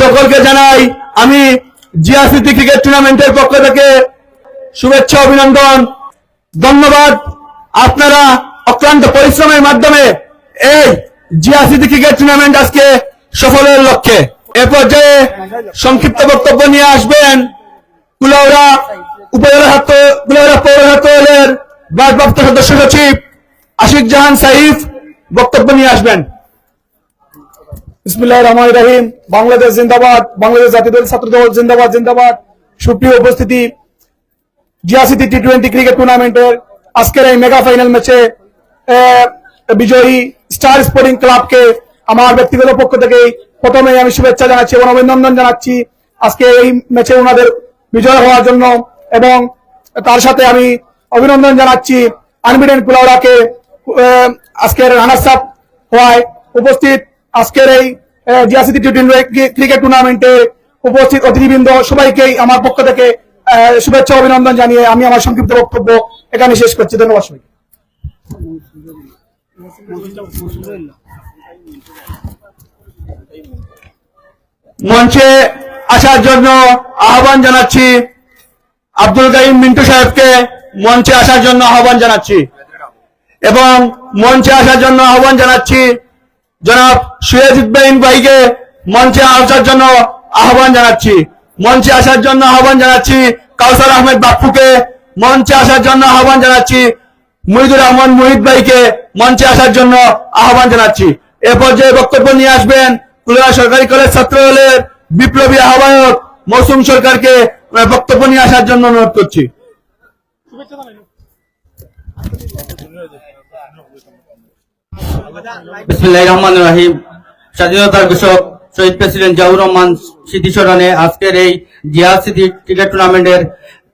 সকলকে জানাই আমি জিয়া সিটি ক্রিকেট টুর্নামেন্টের পক্ষ থেকে শুভেচ্ছা অভিনন্দন। ধন্যবাদ। আপনারা অক্লান্ত পরিশ্রমের মাধ্যমে এই জিয়া সিটি ক্রিকেট টুর্নামেন্ট আজকে সফলের লক্ষ্যে। এ পর্যায়ে সংক্ষিপ্ত বক্তব্য নিয়ে আসবেন কুলাউড়া পৌরসভার ভারপ্রাপ্ত সদস্য সচিব আশিক জাহান সাইফ বক্তব্য নিয়ে আসবেন। বিসমিল্লাহির রহমানির রহিম। বাংলাদেশ জিন্দাবাদ, বাংলাদেশ জাতীয় ছাত্র দল জিন্দাবাদ জিন্দাবাদ। সুপ্রিয় উপস্থিতি, জিয়া সিটি টি20 ক্রিকেট টুর্নামেন্টের আজকের এই মেগা ফাইনাল ম্যাচে বিজয়ী স্টার স্পোর্টিং ক্লাবকে আমার ব্যক্তিগত পক্ষ থেকে প্রথমে আমি শুভেচ্ছা জানাচ্ছি এবং অভিনন্দন জানাচ্ছি আজকে এই ম্যাচে ওনাদের বিজয় হওয়ার জন্য, এবং তার সাথে আমি অভিনন্দন জানাচ্ছি আনবিডেন কুলাউড়াকে আজকের রানার্স আপ হওয়ায়। উপস্থিত আজকের এই জিয়া সিটি টি20 ক্রিকেট টুর্নামেন্টে উপস্থিত অতিথিবৃন্দ সবাইকেই আমার পক্ষ থেকে শুভেচ্ছা অভিনন্দন জানিয়ে আমি আমার সংক্ষিপ্ত বক্তব্য এখানে শেষ করছি। ধন্যবাদ সবাইকে। মঞ্চে আসার জন্য আহ্বান জানাচ্ছি আব্দুল কাইম মিন্টু সাহেবকে মঞ্চে আসার জন্য আহ্বান জানাচ্ছি, এবং মঞ্চে আসার জন্য আহ্বান জানাচ্ছি জনাব সুয়েজ ইব্রাহিম ভাইকে মঞ্চে আসার জন্য আহ্বান জানাচ্ছি। মঞ্চে আসার জন্য আহ্বান জানাচ্ছি কাউসার আহমেদ বাপ্পুকে মঞ্চে আসার জন্য আহ্বান জানাচ্ছি মুহিদুর রহমান মুহিদ ভাইকে মঞ্চে আসার জন্য আহ্বান জানাচ্ছি। এ পর্যায়ে বক্তব্য নিয়ে আসবেন কুলাউড়া সরকারি কলেজ ছাত্র দলের বিপ্লবী আহ্বায়ক মৌসুম সরকারকে বক্তব্য নিয়ে আসার জন্য অনুরোধ করছি। বিসমিল্লাহির রহমানির রহিম। স্বাধীনতার ঘোষক শহীদ প্রেসিডেন্ট জিয়াউর রহমান স্মৃতি স্মরণে আজকের এই জিয়া সিটি ক্রিকেট টুর্নামেন্টের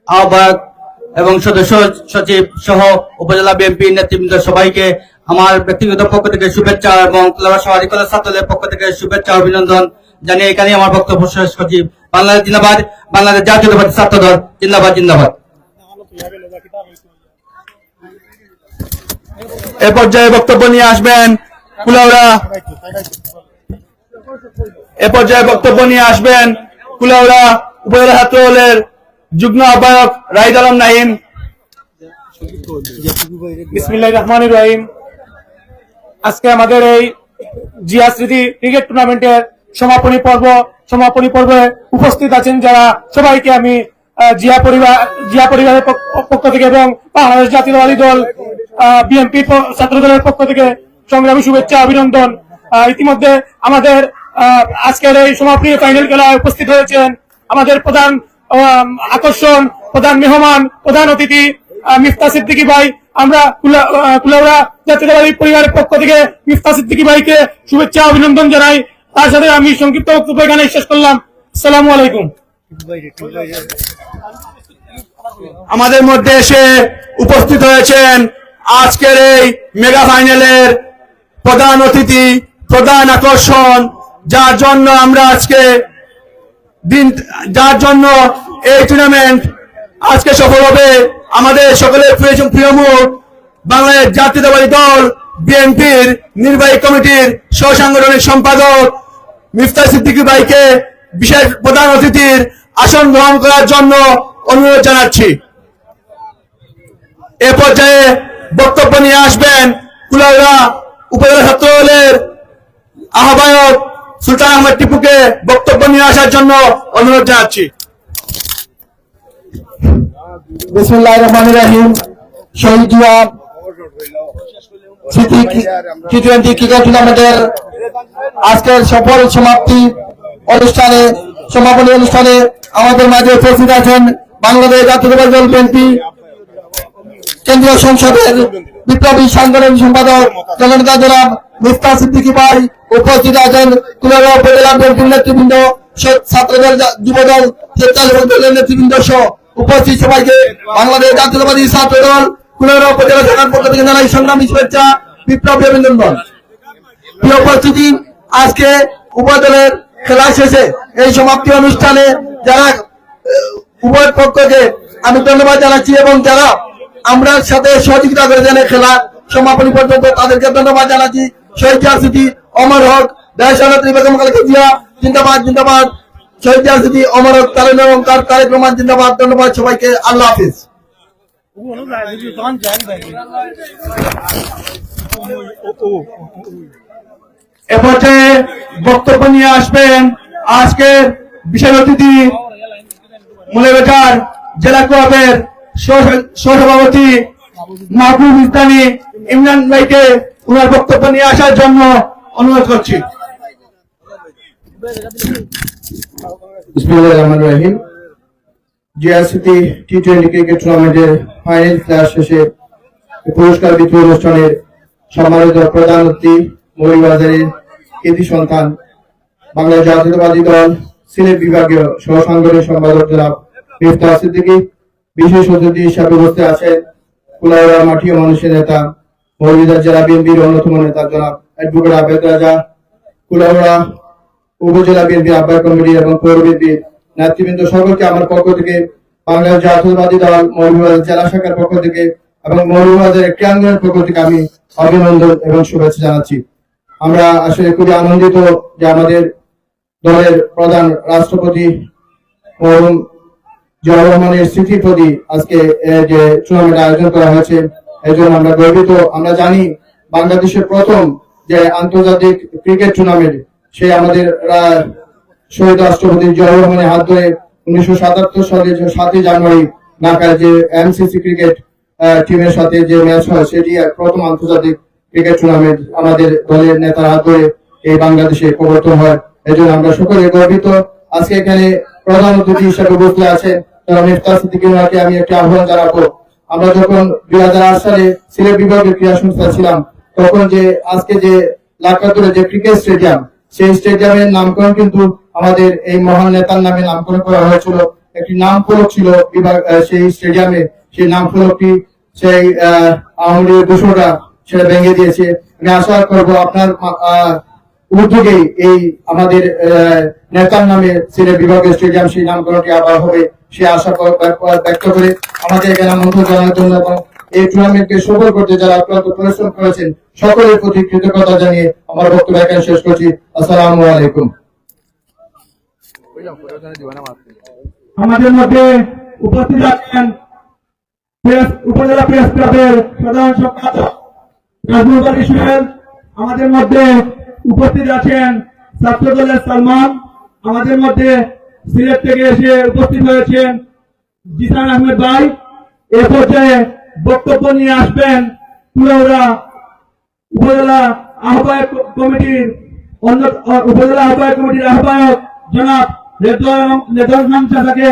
আহ্বায়ক এবং সদস্য সচিব সহ উপজেলা বিএনপি নেতৃবৃন্দ সবাইকে আমার ব্যক্তিগত পক্ষ থেকে শুভেচ্ছা এবং কুলাউড়া সরকারি কলেজ ছাত্রদের পক্ষ থেকে শুভেচ্ছা অভিনন্দন জানিয়ে এখানে আমার বক্তব্য শেষ করছি। বাংলাদেশ জিন্দাবাদ, বাংলাদেশ জাতীয়তাবাদী ছাত্র দল জিন্দাবাদ জিন্দাবাদ। এ পর্যায়ে বক্তব্য নিয়ে আসবেন কুলাউড়া উপজেলা ছাত্র দলের যুগ্ম আহ্বায়ক রাহিদ আলম নাহিম। বিসমিল্লাহির রহমানির রহিম। আজকে আমাদের এই জিয়া স্মৃতি ক্রিকেট টুর্নামেন্টের সমাপনী পর্বে উপস্থিত আছেন যারা সবাইকে আমি জিয়া পরিবারের পক্ষ থেকে এবং বাংলাদেশ জাতীয়তাবাদী দল বিএনপি ছাত্র দলের পক্ষ থেকে সংগ্রামী শুভেচ্ছা অভিনন্দন। ইতিমধ্যে আমাদের আজকের এই সমাপনী ফাইনাল খেলায় উপস্থিত হয়েছেন আমাদের প্রধান আকর্ষণ, প্রধান মেহমান, প্রধান অতিথি মিফতা সিদ্দিকী ভাই। আমরা কুলাউড়া জাতীয়তাবাদী পরিবারের পক্ষ থেকে মিফতা সিদ্দিকী ভাইকে শুভেচ্ছা অভিনন্দন জানাই। তার সাথে আমি সংক্ষিপ্ত বক্তব্য এখানে শেষ করলাম। আসসালামু আলাইকুম। আমাদের মধ্যে এসে উপস্থিত হয়েছেন আজকের এই মেগা ফাইনালের প্রধান অতিথি, প্রধান আকর্ষণ, যার জন্য এই টুর্নামেন্ট আজকে সফল হবে। আমাদের সকলের প্রিয় মুখ বাংলাদেশ জাতীয়তাবাদী দল বিএনপির নির্বাহী কমিটির সহ সাংগঠনিক সম্পাদক মিফতা সিদ্দিকী ভাইকে বিশেষ প্রধান অতিথির আসন গ্রহণ করার জন্য অনুরোধ জানাচ্ছি। এ পর্যায়ে বক্তব্য নিয়ে আসবেন কুলাউড়া উপজেলা ছাত্র দলের আহ্বায়ক সুলতান আহমেদ টিপুকে বক্তব্য নিয়ে আসার জন্য অনুরোধ জানাচ্ছি। বিসমিল্লাহির রহমানির রহিম। শহীদ জিয়া সিটি টি20 ক্রিকেট টুর্নামেন্টের আজকের সফল সমাপনী অনুষ্ঠানে আমাদের মাঝে উপস্থিত আছেন বাংলাদেশ জাতীয়তাবাদী দল বিএনপি কেন্দ্রীয় সংসদের বিপ্লবী সাংগঠনিক সম্পাদক জননেতা জনাব মিফতা সিদ্দিকী ভাই। উপস্থিত আছেন কুলাউড়া উপজেলা বিএনপির নেতৃবৃন্দ, ছাত্রদল, যুবদল, স্বেচ্ছাসেবক দলের নেতৃবৃন্দ সহ উপস্থিত সবাইকে বাংলাদেশ জাতীয়তাবাদী ছাত্র দল কুলাউড়া উপজেলা শাখার পক্ষ থেকে জানাই সংগ্রামী শুভেচ্ছা, বিপ্লবী অভিনন্দন। প্রিয় উপস্থিতি, আজকে উপদলের খেলা শেষে এই সমাপ্তি অনুষ্ঠানে যারা উভয় পক্ষকে আমি ধন্যবাদ জানাচ্ছি এবং যারা আমরা সাথে সহযোগিতা করেছেন খেলা সমাপনী পর্যন্ত তাদেরকে ধন্যবাদ জানাচ্ছি। শহীদ জিয়া স্মৃতি, অমর হক, দেশনেত্রী বেগম খালেদা জিয়া, জিন্দাবাদ জিন্দাবাদ, শহীদ জিয়াসিটি অমরক তারেক রহমান জিন্দাবাদ। ধন্যবাদ সবাইকে, আল্লাহ হাফিজ। এ পর্যায়ে বক্তব্য নিয়ে আসবেন আজকের বিশেষ অতিথি মৌলভীবাজার জেলা ক্লাবের সহসভাপতি মাহবুব ইসলামী ইমরান ভাইকে ওনার বক্তব্য নিয়ে আসার জন্য অনুরোধ করছি। বিসমিল্লাহির রহমানির রহিম। জিআরসিটি টি20 ক্রিকেট টুর্নামেন্টের ফাইনাল খেলা শেষে পুরস্কার বিতরণ অনুষ্ঠানের সম্মানিত প্রধান অতিথি মৌলভীবাজারের কৃতি সন্তান বাংলাদেশ জাতীয়তাবাদী দল সিলেট বিভাগীয় সহ সাংগঠনিক সম্পাদক জনাব মিফতাহ সিদ্দিকী, বিশেষ অতিথি হিসাবে উপস্থিত আছেন কুলাউড়া মাটি ও মানুষের নেতা মৌলভীবাজার জেলা বিএনপির অন্যতম নেতা জনাব অ্যাডভোকেট আবেদ রাজা, কুলাউড়া উপজেলা বিএনপির আহ্বায়ক কমিটি এবং পৌর বিএনপির নেতৃবৃন্দ, সকলকে আমার পক্ষ থেকে, বাংলাদেশ জাতীয়তাবাদী দল মৌলভীবাজার জেলা শাখার পক্ষ থেকে এবং মৌলভীবাজার ক্রীড়াঙ্গনের পক্ষ থেকে আমি অভিনন্দন এবং শুভেচ্ছা জানাচ্ছি। আমরা আসলে খুবই আনন্দিত যে আমাদের দলের প্রধান রাষ্ট্রপতি মরহুম জিয়াউর রহমানের স্মৃতির প্রতি আজকে যে টুর্নামেন্ট আয়োজন করা হয়েছে, এই জন্য আমরা গর্বিত। আমরা জানি বাংলাদেশের প্রথম যে আন্তর্জাতিক ক্রিকেট টুর্নামেন্ট সে আমাদের শহীদ রাষ্ট্রপতি জিয়াউর রহমানের হাত ধরে 1977 সালের 7 জানুয়ারি ঢাকায় যে এমসিসি ক্রিকেট টিমের সাথে যে ম্যাচ হয়, সেটি প্রথম আন্তর্জাতিক ক্রিকেট টুর্নামেন্ট আমাদের দলের নেতার হাত ধরে এই বাংলাদেশে প্রবর্তন হয়। এই জন্য আমরা সকলে গর্বিত। আজকে এখানে প্রধান অতিথি হিসেবে উপস্থিত আছেন জনাব মিফতাহ সিদ্দিকী, ওনাকে আমি একটি আহ্বান জানাবো। আমরা যখন 2008 সালে সিলেট বিভাগের ক্রীড়া সংস্থা ছিলাম, তখন যে আজকে যে লাকাতুরে যে ক্রিকেট স্টেডিয়াম, সেই স্টেডিয়ামের নামকরণ কিন্তু আমাদের এই মহান নেতার নামে নামকরণ করা হয়েছিল। একটি নাম ফলক ছিল বিভাগ সেই স্টেডিয়ামে, সেই নাম ফলকটি সেই আওয়ামী লীগের দোসররা সেটা ভেঙে দিয়েছে। আমি আশা করবো আপনার উদ্যোগে এই আমাদের নেতার নামে সিলেট বিভাগের স্টেডিয়াম সেই নামকরণটি আবার হবে, সে আশা ব্যক্ত করে আমাদের এখানে আমন্ত্রণ জানানোর জন্য এবং এই টুর্নামেন্টকে সফল করতে যারা অক্লান্ত পরিশ্রম করেছেন সকলের প্রতি কৃতজ্ঞতা জানিয়ে আমার বক্তব্য এখানে শেষ করছি। আসসালামু আলাইকুম। আমাদের মধ্যে উপস্থিত আছেন উপজেলা প্রেস ক্লাবের সাধারণ সম্পাদক নাজমুল আলী সোহেল, আমাদের মধ্যে উপস্থিত আছেন ছাত্র দলের সালমান, আমাদের মধ্যে সিলেট থেকে এসে উপস্থিত হয়েছেন জিসান আহমেদ ভাই। এ পর্যায়ে বক্তব্য নিয়ে আসবেন কুলাউড়া উপজেলা আহ্বায়ক কমিটির আহ্বায়ক জনাব রেদওয়ান চাচাকে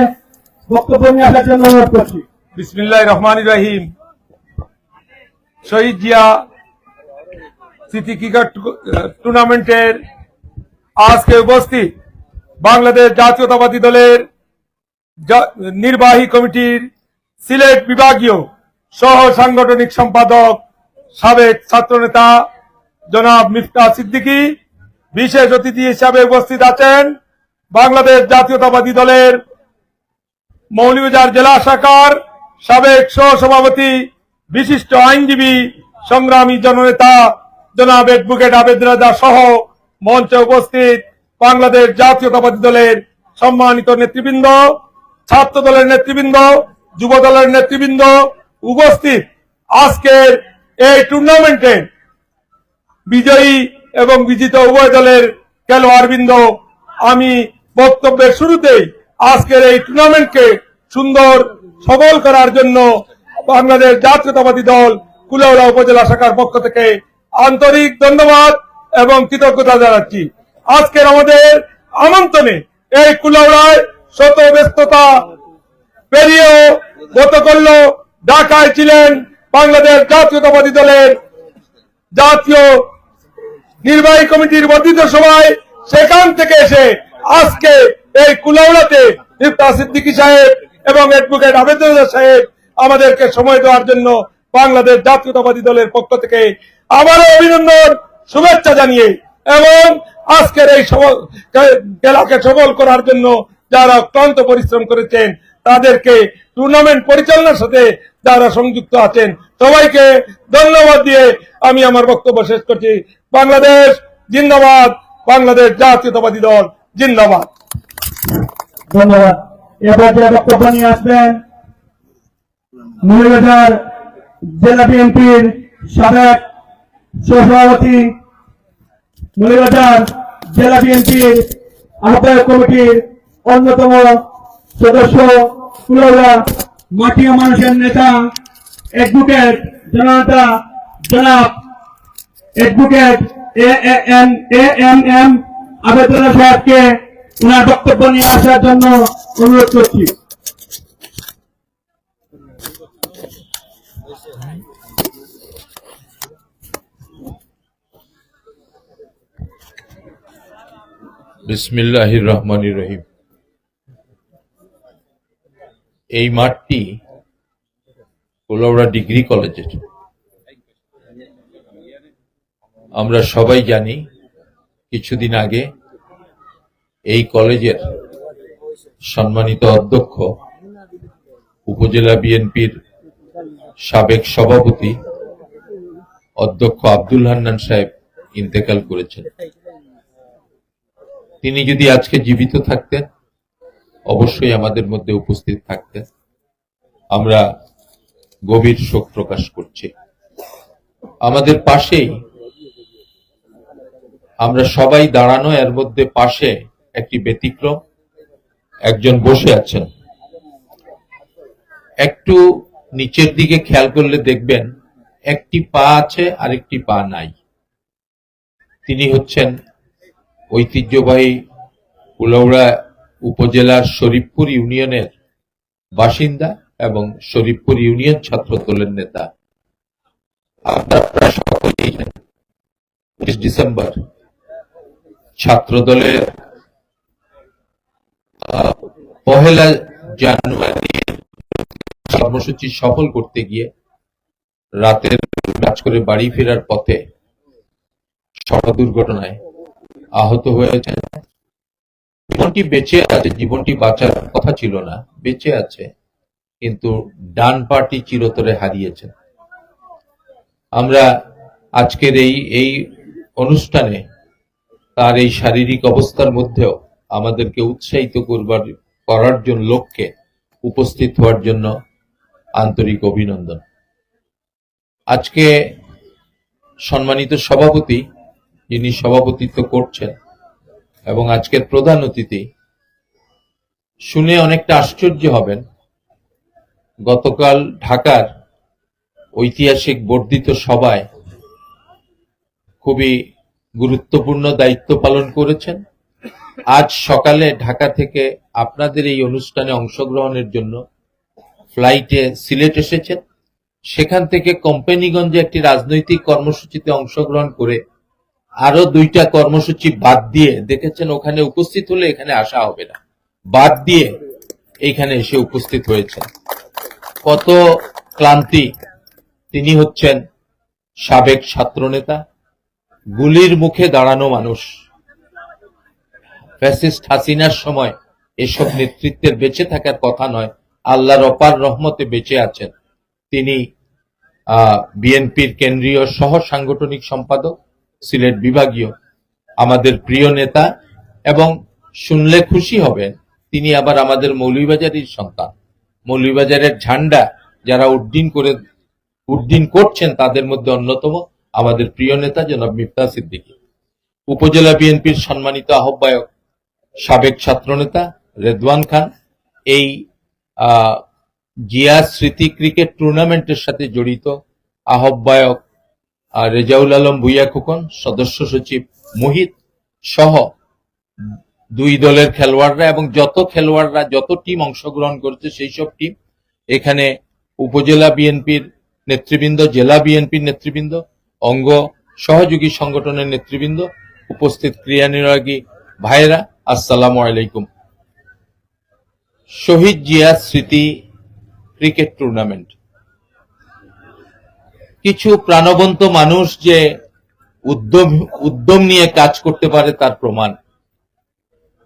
বক্তব্য নিয়ে আসার জন্য অনুরোধ করছি। বিসমিল্লাহির রহমানির রহিম। শহীদ জিয়া স্মৃতি ক্রিকেট টুর্নামেন্টের আজকে উপস্থিত বাংলাদেশ জাতীয়তাবাদী দলের নির্বাহী কমিটির সিলেট বিভাগীয় সহ সাংগঠনিক সম্পাদক সাবেক ছাত্রনেতা জনাব মিফতাহ সিদ্দিকী, বিশেষ অতিথি হিসাবে উপস্থিত আছেন বাংলাদেশ জাতীয়তাবাদী দলের মৌলভীবাজার জেলা শাখার সাবেক সহসভাপতি বিশিষ্ট আইনজীবী সংগ্রামী জননেতা জনাব অ্যাডভোকেট আবেদ রাজা সহ মঞ্চে উপস্থিত বাংলাদেশ জাতীয়তাবাদী দলের সম্মানিত নেতৃবৃন্দ, ছাত্র দলের নেতৃবৃন্দ, যুব দলের নেতৃবৃন্দ, উপস্থিত আজকের এই টুর্নামেন্টে বিজয়ী এবং বিজিত উভয় দলের খেলোয়াড়বৃন্দ, আমি বক্তব্যের শুরুতেই আজকের এই টুর্নামেন্টকে সুন্দর সফল করার জন্য বাংলাদেশ জাতীয়তাবাদী দল কুলাউড়া উপজেলা শাখার পক্ষ থেকে আন্তরিক ধন্যবাদ এবং কৃতজ্ঞতা জানাচ্ছি। আজকের আমাদের আমন্ত্রণে এই কুলাউড়ায় শত ব্যস্ততা পেরিয়েও গতকাল ঢাকায় ছিলেন বাংলাদেশ জাতীয়তাবাদী দলের জাতীয় নির্বাহী কমিটির বর্ধিত সভায়, সেখান থেকে এসে আজকে এই কুলাউড়াতে মিফতাহ সিদ্দিকী সাহেব এবং অ্যাডভোকেট আবেদ রাজা সাহেব আমাদেরকে সময় দেওয়ার জন্য বাংলাদেশ জাতীয়তাবাদী দলের পক্ষ থেকে আবারও অভিনন্দন শুভেচ্ছা জানিয়ে এবং আজকের এই খেলাকে সফল করার জন্য যারা ক্লান্ত পরিশ্রম করেছেন তাদেরকে টুর্নামেন্ট পরিচালনার সাথে যারা সংযুক্ত আছেন সবাইকে ধন্যবাদ দিয়ে আমি আমার বক্তব্য শেষ করছি। বাংলাদেশ জিন্দাবাদ, বাংলাদেশ জাতীয়তাবাদী দল জিন্দাবাদ। ধন্যবাদ। এ পর্যায়ে বক্তব্য নিয়ে আসবেন মৌলভীবাজার জেলা বিএনপির সাবেক সভাপতি, মৌলভীবাজার জেলা বিএনপির আহ্বায়ক কমিটির অন্যতম সদস্য, কুলাউড়া মাটিয়া মানুষের নেতা, অ্যাডভোকেট জনতা জনাব অ্যাডভোকেট এম আবেদুল্লাহ সাহেবকে ওনার বক্তব্য নিয়ে আসার জন্য অনুরোধ করছি। বিসমিল্লাহির রহমানির রহিম। এই মাঠটি কুলাউড়া ডিগ্রি কলেজের। আমরা সবাই জানি কিছুদিন আগে এই কলেজের সম্মানিত অধ্যক্ষ, উপজেলা বিএনপির সাবেক সভাপতি অধ্যক্ষ আব্দুল হান্নান সাহেব ইন্তেকাল করেছেন। তিনি যদি আজকে জীবিত থাকতেন অবশ্যই আমাদের মধ্যে উপস্থিত থাকতেন। আমরা গভীর শোক প্রকাশ করছি। আমাদের পাশেই আমরা সবাই দাঁড়ানো, এর মধ্যে পাশে একটি ব্যতিক্রম, একজন বসে আছেন। একটু নিচের দিকে খেয়াল করলে দেখবেন একটি পা আছে আর একটি পা নাই। তিনি হচ্ছেন ঐতিহ্যবাহী কুলাউড়া উপজেলার শরীফপুর ইউনিয়নের বাসিন্দা এবং শরীফপুর ইউনিয়ন ছাত্র দলের নেতা। আপনারা সকলেই জানেন ২৫ ডিসেম্বর ছাত্র দলের ১ জানুয়ারি কর্মসূচি সফল করতে গিয়ে রাতের কাজ করে বাড়ি ফেরার পথে সড়ক দুর্ঘটনায় আহত হয়েছে। জীবনটি বেঁচে আছে, জীবনটি বাঁচার কথা ছিল না, বেঁচে আছে, কিন্তু ডান পাটি চিরতরে হারিয়েছেন। আমরা আজকের এই অনুষ্ঠানে তার এই শারীরিক অবস্থার মধ্যেও আমাদেরকে উৎসাহিত করার জন্য লক্ষ্যে উপস্থিত হওয়ার জন্য আন্তরিক অভিনন্দন। আজকে সম্মানিত সভাপতি যিনি সভাপতিত্ব করছেন এবং আজকের প্রধান অতিথি, শুনে অনেকটা আশ্চর্য হবেন। গতকাল ঢাকার ঐতিহাসিক বর্ধিত সভায় খুবই গুরুত্বপূর্ণ দায়িত্ব পালন করেছেন। আজ সকালে ঢাকা থেকে আপনাদের এই অনুষ্ঠানে অংশগ্রহণের জন্য ফ্লাইটে সিলেট এসেছেন। সেখান থেকে কোম্পানিগঞ্জে একটি রাজনৈতিক কর্মসূচিতে অংশগ্রহণ করে আরো 2টা কর্মসূচি বাদ দিয়ে দেখেছেন ওখানে উপস্থিত হলে এখানে আসা হবে না, বাদ দিয়ে এইখানে এসে উপস্থিত হয়েছেন। কত ক্লান্তি! তিনি হচ্ছেন সাবেক ছাত্রনেতা, গুলির মুখে দাঁড়ানো মানুষ। ফ্যাসিস্ট হাসিনার সময় এসব নেতৃত্বের বেঁচে থাকার কথা নয়, আল্লাহর অপার রহমতে বেঁচে আছেন। তিনি বিএনপির কেন্দ্রীয় সহ সাংগঠনিক সম্পাদক, সিলেট বিভাগীয়, আমাদের প্রিয় নেতা, এবং শুনলে খুশি হবেন তিনি আবার আমাদের মৌলভীবাজারের সন্তান। মৌলভীবাজারের ঝান্ডা যারা উড্ডীন করছেন তাদের মধ্যে অন্যতম আমাদের প্রিয় নেতা জনাব মিফতাহ সিদ্দিকী। উপজেলা বিএনপির সম্মানিত আহ্বায়ক, সাবেক ছাত্রনেতা রেদওয়ান খান, এই জিয়া স্মৃতি ক্রিকেট টুর্নামেন্টের সাথে জড়িত আহ্বায়ক রেজাউল আলম ভুইয়া খোকন, সদস্য সচিব মোহিত সহ 2 দলের খেলোয়াড়রা এবং যত খেলোয়াড়রা, যত টিম অংশগ্রহণ করেছে সেই সব টিম, এখানে উপজেলা বিএনপির নেতৃবৃন্দ, জেলা বিএনপির নেতৃবৃন্দ, অঙ্গ সহযোগী সংগঠনের নেতৃবৃন্দ, উপস্থিত ক্রীড়ানুরাগী ভাইরা, আসসালামু আলাইকুম। শহীদ জিয়া স্মৃতি ক্রিকেট টুর্নামেন্ট, কিছু প্রাণবন্ত মানুষ যে উদ্যম নিয়ে কাজ করতে পারে তার প্রমাণ।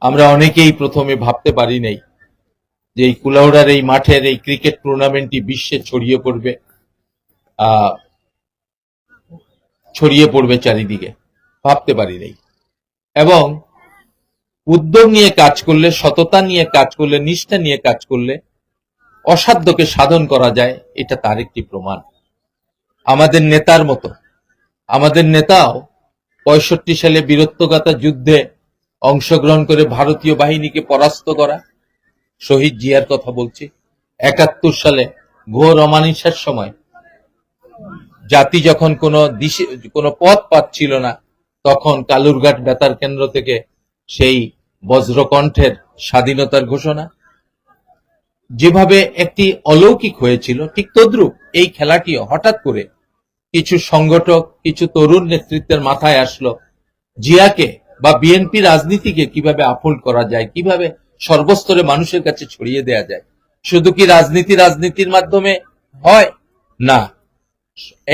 আমরা অনেকেই প্রথমে ভাবতে পারি নাই যে এই কুলাউড়ার এই মাঠের এই ক্রিকেট টুর্নামেন্টটি বিশ্বে ছড়িয়ে পড়বে চারিদিকে, ভাবতে পারি নাই। এবং উদ্যোগ নিয়ে কাজ করলে, সততা নিয়ে কাজ করলে, নিষ্ঠা নিয়ে কাজ করলে অসাধ্যকে সাধন করা যায়, এটা তার একটি প্রমাণ। আমাদের নেতার মতো, আমাদের নেতাও 65 সালে বীরত্বগাথা যুদ্ধে অংশগ্রহণ করে ভারতীয় বাহিনীকে পরাস্ত করা, শহীদ জিয়ার কথা বলছি। 71 সালে ঘোর অমানিসার সময় জাতি যখন কোনো পথ পাচ্ছিল না, তখন কালুরঘাট বেতার কেন্দ্র থেকে সেই বজ্রকণ্ঠের স্বাধীনতার ঘোষণা যেভাবে একটি অলৌকিক হয়েছিল, ঠিক তদ্রূপ এই খেলাটিও হঠাৎ করে কিছু সংগঠক, কিছু তরুণ নেতৃত্বের মাথায় আসলো জিয়াকে বা বিএনপি রাজনীতিকে কিভাবে আফোল্ড করা যায়, কিভাবে সর্বস্তরে মানুষের কাছে ছড়িয়ে দেয়া যায়। শুধু কি রাজনীতির মাধ্যমে হয় না,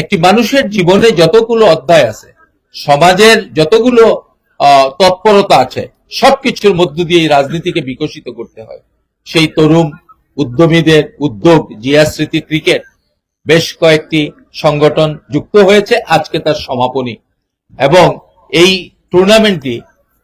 একটি মানুষের জীবনে যতগুলো অধ্যায় আছে, সমাজের যতগুলো তৎপরতা আছে, সবকিছুর মধ্য দিয়ে এই রাজনীতিকে বিকশিত করতে হয়। সেই তরুণ উদ্যমীদের উদ্যোগ জিয়া স্মৃতি ক্রিকেট, বেশ কয়েকটি সংগঠন যুক্ত হয়েছে, আজকে তার সমাপনী। এবং এই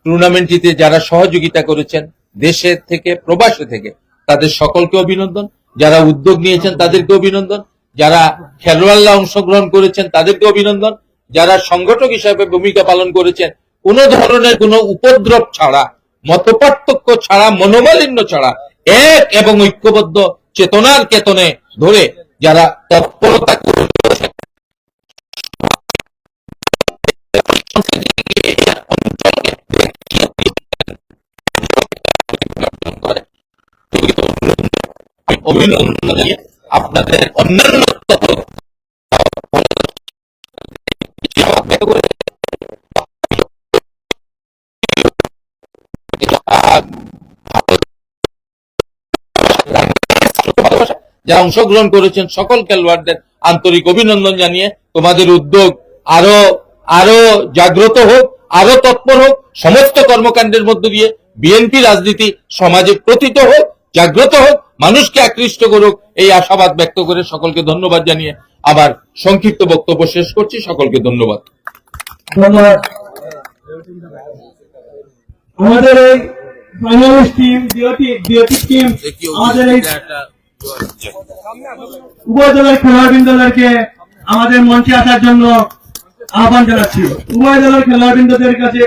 টুর্নামেন্টটিতে যারা সহযোগিতা করেছেন দেশে থেকে প্রবাসে থেকে, তাদের সকলকে অভিনন্দন। যারা উদ্যোগ নিয়েছেন তাদেরকে অভিনন্দন, যারা খেলোয়াড়রা অংশগ্রহণ করেছেন তাদেরকে অভিনন্দন, যারা সংগঠক হিসাবে ভূমিকা পালন করেছেন, কোন ধরনের কোনো উপদ্রব ছাড়া, মতপার্থক্য ছাড়া, মনোমালিন্য ছাড়া এক এবং ঐক্যবদ্ধ চেতনার কেতনে ধরে যারা তৎপরতা করেছেন, অভিনন্দন জানিয়ে আপনাদের অন্যান্য যারা অংশগ্রহণ করেছেন সকল খেলোয়াড়দের আন্তরিক অভিনন্দন জানিয়ে তোমাদের উদ্যোগ আরো জাগ্রত হোক, আরো তৎপর হোক, সমস্ত কর্মকাণ্ডের মধ্য দিয়ে বিএনপি রাজনীতি সমাজে প্রতীত হোক, জাগ্রত হোক, মানুষকে আকৃষ্ট করুক, এই আশাবাদ ব্যক্ত করে সকলকে ধন্যবাদ জানিয়ে আবার সংক্ষিপ্ত বক্তব্য শেষ করছি। সকলকে ধন্যবাদ। ধন্যবাদ। আমাদের এই ফাইনালিস্ট টিম, বিওটি টিম, আমাদের এই উভয় দলের খেলোয়াড়বৃন্দদেরকে আমাদের মঞ্চে আসার জন্য আহ্বান জানাচ্ছি। উভয় দলের খেলোয়াড়বৃন্দদের কাছে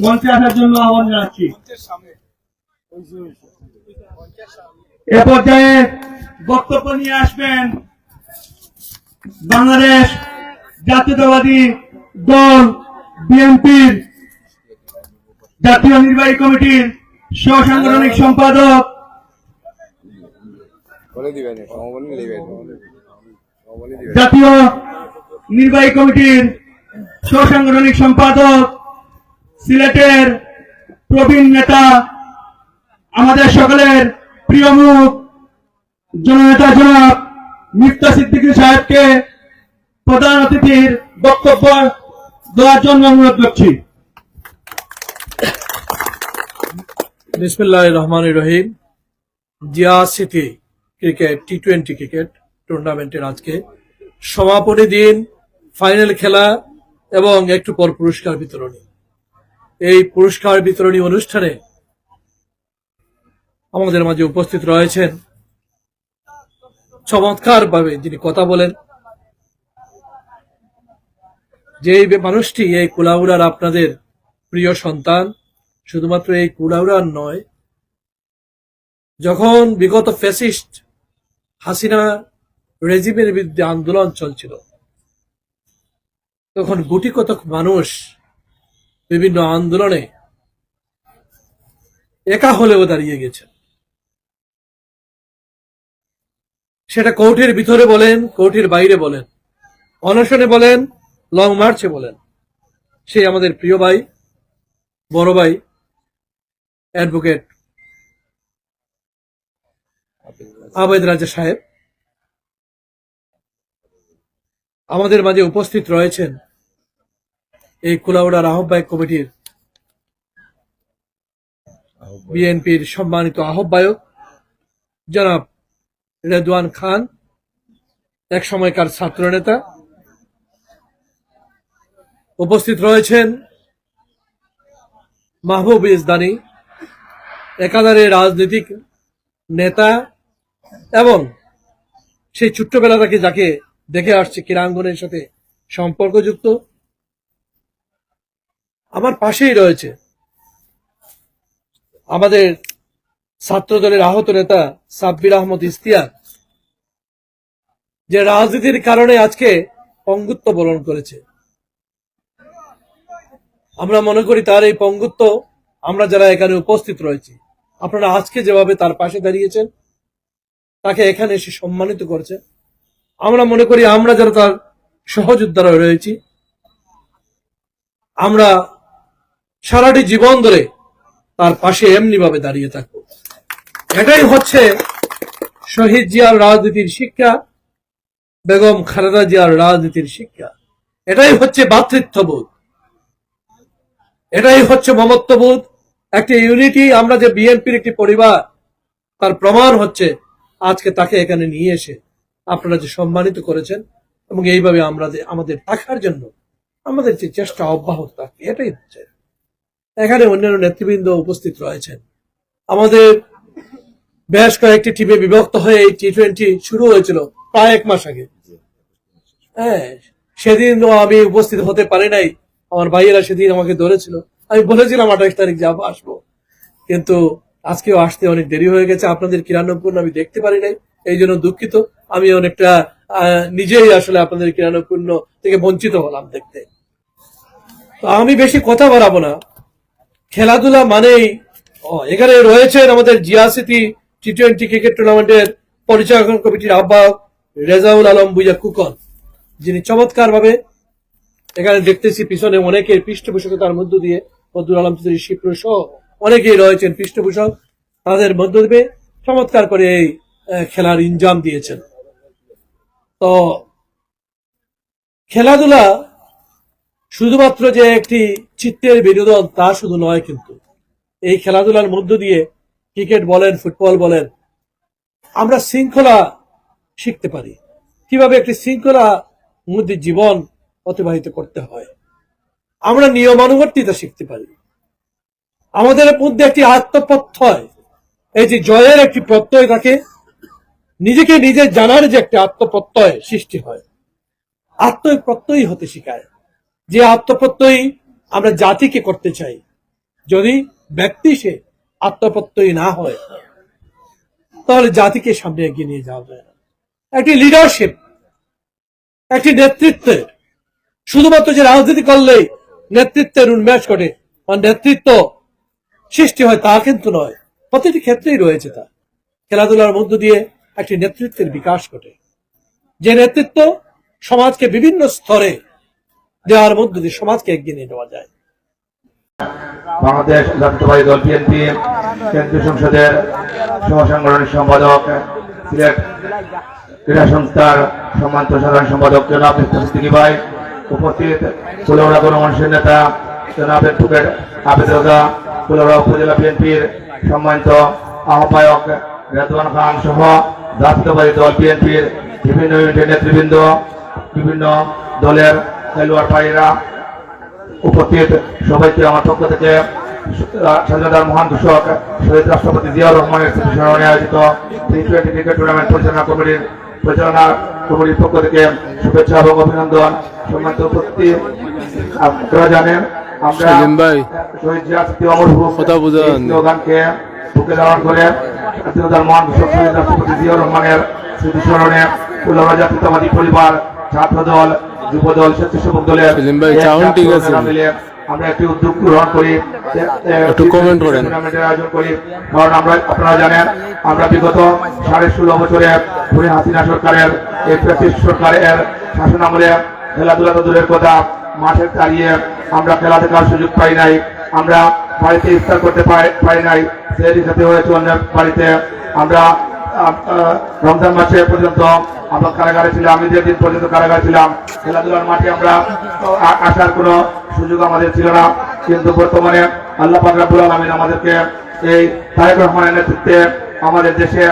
মঞ্চে আসার জন্য আহ্বান জানাচ্ছি। এ পর্যায়ে বক্তব্য নিয়ে আসবেন বাংলাদেশ জাতীয়তাবাদী দল বিএনপির জাতীয় নির্বাহী কমিটির সহ সাংগঠনিক সম্পাদক জাতীয় নির্বাহী কমিটির সহ সাংগঠনিক সম্পাদক, সিলেটের প্রবীণ নেতা, আমাদের সকলের প্রিয় মুখ জননেতা জনাব মিফতা সিদ্দিকী সাহেবকে প্রধান অতিথির বক্তব্য দেওয়ার জন্য অনুরোধ করছি। বিসমিল্লাহির রহমানির রহিম। জিয়া সিটি ক্রিকেট টি-20 ক্রিকেট টুর্নামেন্টের আজকে সমাপনী দিন, ফাইনাল খেলা এবং একটু পর পুরস্কার বিতরণী। এই পুরস্কার বিতরণী অনুষ্ঠানে আমাদের মাঝে উপস্থিত রয়েছেন চমৎকার ভাবে যিনি কথা বলেন, যে মানুষটি এই কুলাউড়ার আপনাদের প্রিয় সন্তান। শুধুমাত্র এই কুলাউড়ার নয়, যখন বিগত ফ্যাসিস্ট হাসিনা রেজিমের বিরুদ্ধে আন্দোলন চলছিল, তখন গুটি কতক মানুষ বিভিন্ন আন্দোলনে একা হলেও দাঁড়িয়ে গেছেন। সেটা কোর্টের ভিতরে বলেন, কোর্টের বাইরে বলেন, অনশনে বলেন, লং মার্চে বলেন। সেই আমাদের প্রিয় ভাই, বড় ভাই অ্যাডভোকেট আবেদ রাজা সাহেব আমাদের মাঝে উপস্থিত রয়েছেন। এই কুলাউড়ার আহ্বায়ক কমিটির বিএনপির সম্মানিত আহ্বায়ক জনাব রেদওয়ান খান, এক সময়কার ছাত্র নেতা। উপস্থিত রয়েছেন মাহবুব ইজদানি, একাধারে রাজনৈতিক নেতা এবং সেই ছোট্টবেলা থেকে যাকে দেখে আসছে ক্রীড়াঙ্গনের সাথে সম্পর্কযুক্ত, আমার পাশেই রয়েছে আমাদের ছাত্র দলের আহত নেতা সাব্বির আহমদ ইশতিয়াক, যে রাজনীতির কারণে আজকে পঙ্গুত্ব বরণ করেছে। আমরা মনে করি তার এই পঙ্গুত্ব, আমরা যারা এখানে উপস্থিত রয়েছি, আপনারা আজকে যেভাবে তার পাশে দাঁড়িয়েছেন, তাকে এখানে এসে সম্মানিত করেছেন, আমরা মনে করি আমরা যারা তার সহযোদ্ধারা রয়েছি, আমরা সারাটি জীবন ধরে তার পাশে এমনি ভাবে দাঁড়িয়ে থাকবো। এটাই হচ্ছে শহীদ জিয়ার রাজনীতির শিক্ষা, বেগম খালেদা জিয়ার রাজনীতির শিক্ষা। এটাই হচ্ছে ভ্রাতৃত্ববোধ, এটাই হচ্ছে মমত্ববোধ, একটি ইউনিটি। আমরা যে বিএনপির একটি পরিবার, তার প্রমাণ হচ্ছে আজকে তাকে এখানে নিয়ে এসে আপনারা যে সম্মানিত করেছেন, এবং এইভাবে আমরা আমাদের থাকার জন্য আমাদের যে চেষ্টা অব্যাহত থাকে, এটাই হচ্ছে। এখানে অন্যান্য নেতৃবৃন্দ উপস্থিত রয়েছেন। আমাদের বেশ কয়েকটি টিমে বিভক্ত হয়ে এই টি-20 শুরু হয়েছিল প্রায় 1 মাস আগে। হ্যাঁ, সেদিন আমি উপস্থিত হতে পারি নাই, আমার ভাইয়েরা সেদিন আমাকে ধরেছিল। আমি বলেছিলাম 28 তারিখ যাবো, আসবো, কিন্তু আজকেও আসতে অনেক দেরি হয়ে গেছে। আপনাদের ক্রীড়ানৈপুণ্য আমি দেখতে পারি নাই, এই জন্য দুঃখিত। আমি অনেকটা নিজেই আসলে আপনাদের ক্রীড়ানৈপুণ্য থেকে বঞ্চিত হলাম দেখতে। তো আমি বেশি কথা বাড়াবো না। খেলাধুলা মানেই এখানে রয়েছেন আমাদের জিয়া স্মৃতি টি-20 ক্রিকেট টুর্নামেন্টের পরিচালনা কমিটির আহ্বায়ক রেজাউল আলম বুইয়া কুকন, যিনি চমৎকার ভাবে এখানে দেখতেছি পিছনে অনেকের পৃষ্ঠপোষকতার মধ্য দিয়ে বদরুল আলম চৌধুরী শিপ্র সহ অনেকেই রয়েছেন পৃষ্ঠপোষক, তাদের মধ্য দিয়ে চমৎকার করে এই খেলার ইনজাম দিয়েছেন। তো খেলাধুলা শুধুমাত্র যে একটি চিত্তের বিনোদন তা শুধু নয়, কিন্তু এই খেলাধুলার মধ্য দিয়ে ক্রিকেট বলেন, ফুটবল বলেন, আমরা শৃঙ্খলা শিখতে পারি, কিভাবে একটি শৃঙ্খলা মধ্যে জীবন অতিবাহিত করতে হয়। আমরা নিয়মানুবর্তিতা শিখতে পারি, আমাদের মধ্যে একটি আত্মপ্রত্যয়, এই যে জয়ের একটি প্রত্যয় থাকে, নিজেকে নিজে জানার যে একটা আত্মপ্রত্যয় সৃষ্টি হয়, আত্মপ্রত্যয়ী হতে শিখায়। যে আত্মপ্রত্যয়ী আমরা জাতিকে করতে চাই, যদি ব্যক্তি সে আত্মপ্রত্যয়ী না হয়, তাহলে জাতিকে সামনে এগিয়ে নিয়ে যাওয়া যায় না। একটি লিডারশিপ, একটি নেতৃত্বের, শুধুমাত্র যে রাজনীতি করলেই নেতৃত্বের উন্মেষ ঘটে বা নেতৃত্ব সৃষ্টি হয় তা কিন্তু নয়, প্রতিটি ক্ষেত্রেই রয়েছে তা। খেলাধুলার মধ্য দিয়ে একটি নেতৃত্বের বিকাশ ঘটে, যে নেতৃত্ব সমাজকে বিভিন্ন স্তরে দেওয়ার মধ্য দিয়ে সমাজকে এগিয়ে নিয়ে যাওয়া যায়। বাংলাদেশ জাতীয়তাবাদী দল বিএনপি কেন্দ্রীয় সংসদের সহ সাংগঠনিক সম্পাদক, সিলেট ক্রীড়া সংস্থার সম্মানিত সাধারণ সম্পাদক জনাব মিফতাহ সিদ্দিকী ভাই, উপস্থিত কুলাউড়া গণমানুষের নেতা জনাব অ্যাডভোকেট আবেদ রাজা, কুলাউড়া উপজেলা বিএনপির সম্মানিত আহ্বায়ক রেদওয়ান খান সহ জাতীয়তাবাদী দল বিএনপির বিভিন্ন ইউনিটের নেতৃবৃন্দ, বিভিন্ন দলের খেলোয়াড় ভাইয়েরা, উপস্থিত সবাইকে আমার পক্ষ থেকে স্বাধীনতার মহান ঘোষক শহীদ রাষ্ট্রপতি জিয়াউর রহমানের স্মরণে আয়োজিত টি-20 ক্রিকেট টুর্নামেন্ট পরিচালনা কমিটির পক্ষ থেকে শুভেচ্ছা এবং অভিনন্দন। সম্মানিত উপস্থিতি, আপনারা জানেন আমরা শহীদ জিয়া স্মৃতি অমর স্লোগানকে বুকে ধারণ করে স্বাধীনতার মহান ঘোষক শহীদ রাষ্ট্রপতি জিয়াউর রহমানের স্মৃতি স্মরণে কুলাউড়া জাতীয়তাবাদী পরিবার, ছাত্র দল, যুব দল, স্বেচ্ছাসেবক দলের মিলে আমরা একটি উদ্যোগ গ্রহণ করি, টুর্নামেন্টের আয়োজন করি। কারণ আপনারা জানেন আমরা বিগত 16.5 বছরে হাসিনা সরকারের এই ব্রিটিশ সরকারের শাসন আমলে খেলাধুলা তো দূরের কথা, মাঠে দাঁড়িয়ে আমরা খেলা দেখার সুযোগ পাই নাই, আমরা বাড়িতে ইফতার করতে পারি নাই, সেটি খেতে হয়েছে অন্য বাড়িতে। আমরা রমজান মাসে পর্যন্ত আমরা কারাগারে ছিলাম, আমি যে দিন পর্যন্ত কারাগারে ছিলাম, খেলাধুলার মাঠে আমরা আসার কোনো সুযোগ আমাদের ছিল না। কিন্তু বর্তমানে আল্লাহ পাক রব্বুল আলামিন আমাদেরকে এই তারেক রহমানের নেতৃত্বে আমাদের দেশে